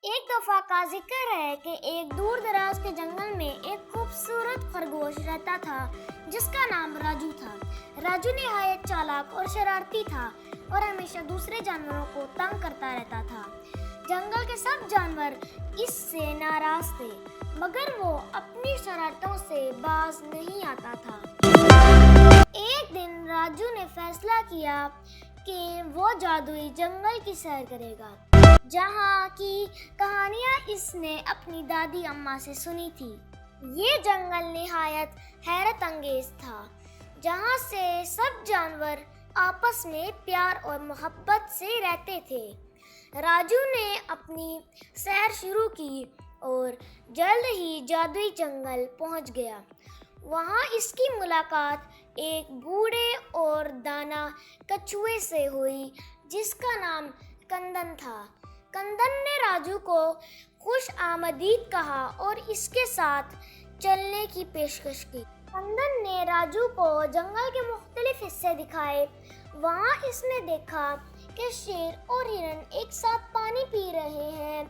ایک دفعہ کا ذکر ہے کہ ایک دور دراز کے جنگل میں ایک خوبصورت خرگوش رہتا تھا جس کا نام راجو تھا۔ راجو نہایت چالاک اور شرارتی تھا اور ہمیشہ دوسرے جانوروں کو تنگ کرتا رہتا تھا۔ جنگل کے سب جانور اس سے ناراض تھے مگر وہ اپنی شرارتوں سے باز نہیں آتا تھا۔ ایک دن راجو نے فیصلہ کیا کہ وہ جادوئی جنگل کی سیر کرے گا جہاں کی کہانیاں اس نے اپنی دادی اماں سے سنی تھی۔ یہ جنگل نہایت حیرت انگیز تھا جہاں سے سب جانور آپس میں پیار اور محبت سے رہتے تھے۔ راجو نے اپنی سیر شروع کی اور جلد ہی جادوئی جنگل پہنچ گیا۔ وہاں اس کی ملاقات ایک بوڑھے اور دانا کچھوے سے ہوئی جس کا نام کندن تھا۔ کندن نے راجو کو خوش آمدید کہا اور اس کے ساتھ چلنے کی پیشکش کی۔ کندن نے راجو کو جنگل کے مختلف حصے دکھائے۔ وہاں اس نے دیکھا کہ شیر اور ہرن ایک ساتھ پانی پی رہے ہیں،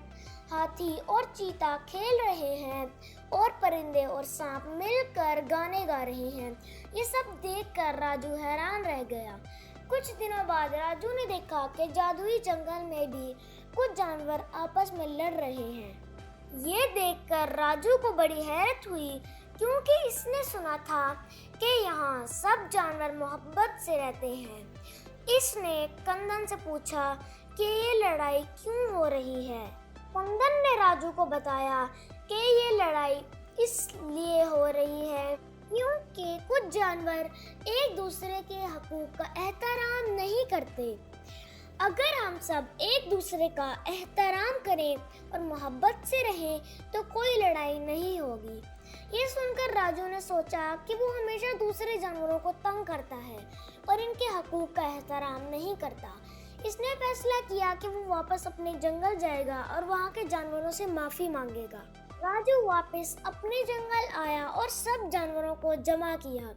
ہاتھی اور چیتا کھیل رہے ہیں اور پرندے اور سانپ مل کر گانے گا رہے ہیں۔ یہ سب دیکھ کر راجو حیران رہ گیا۔ کچھ دنوں بعد راجو نے دیکھا کہ جادوئی جنگل میں بھی کچھ جانور آپس میں لڑ رہے ہیں۔ یہ دیکھ کر راجو کو بڑی حیرت ہوئی کیونکہ اس نے سنا تھا کہ یہاں سب جانور محبت سے رہتے ہیں۔ اس نے کندن سے پوچھا کہ یہ لڑائی کیوں ہو رہی ہے۔ کندن نے راجو کو بتایا کہ یہ لڑائی اس لیے ہو رہی ہے کیونکہ کچھ جانور ایک دوسرے کے حقوق کا احترام نہیں کرتے۔ اگر ہم سب ایک دوسرے کا احترام کریں اور محبت سے رہیں تو کوئی لڑائی نہیں ہوگی۔ یہ سن کر راجو نے سوچا کہ وہ ہمیشہ دوسرے جانوروں کو تنگ کرتا ہے اور ان کے حقوق کا احترام نہیں کرتا۔ اس نے فیصلہ کیا کہ وہ واپس اپنے جنگل جائے گا اور وہاں کے جانوروں سے معافی مانگے گا۔ راجو واپس اپنے جنگل آیا اور سب جانوروں کو جمع کیا۔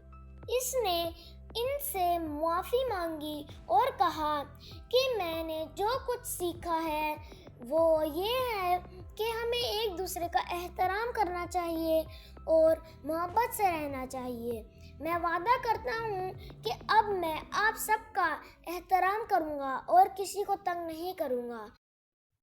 اس نے ان سے معافی مانگی اور کہا کہ میں نے جو کچھ سیکھا ہے وہ یہ ہے کہ ہمیں ایک دوسرے کا احترام کرنا چاہیے اور محبت سے رہنا چاہیے۔ میں وعدہ کرتا ہوں کہ اب میں آپ سب کا احترام کروں گا اور کسی کو تنگ نہیں کروں گا۔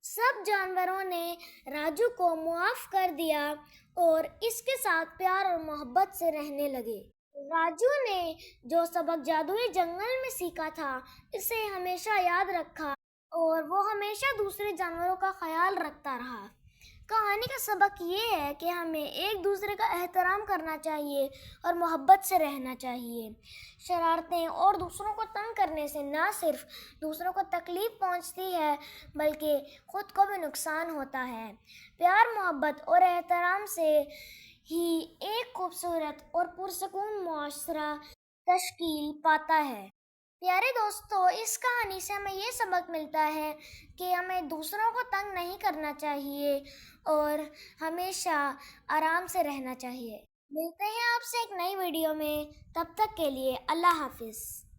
سب جانوروں نے راجو کو معاف کر دیا اور اس کے ساتھ پیار اور محبت سے رہنے لگے۔ راجو نے جو سبق جادوئی جنگل میں سیکھا تھا اسے ہمیشہ یاد رکھا اور وہ ہمیشہ دوسرے جانوروں کا خیال رکھتا رہا۔ کہانی کا سبق یہ ہے کہ ہمیں ایک دوسرے کا احترام کرنا چاہیے اور محبت سے رہنا چاہیے۔ شرارتیں اور دوسروں کو تنگ کرنے سے نہ صرف دوسروں کو تکلیف پہنچتی ہے بلکہ خود کو بھی نقصان ہوتا ہے۔ پیار، محبت اور احترام سے ہی ایک خوبصورت اور پرسکون معاشرہ تشکیل پاتا ہے۔ پیارے دوستو، اس کہانی سے ہمیں یہ سبق ملتا ہے کہ ہمیں دوسروں کو تنگ نہیں کرنا چاہیے اور ہمیشہ آرام سے رہنا چاہیے۔ ملتے ہیں آپ سے ایک نئی ویڈیو میں، تب تک کے لیے اللہ حافظ۔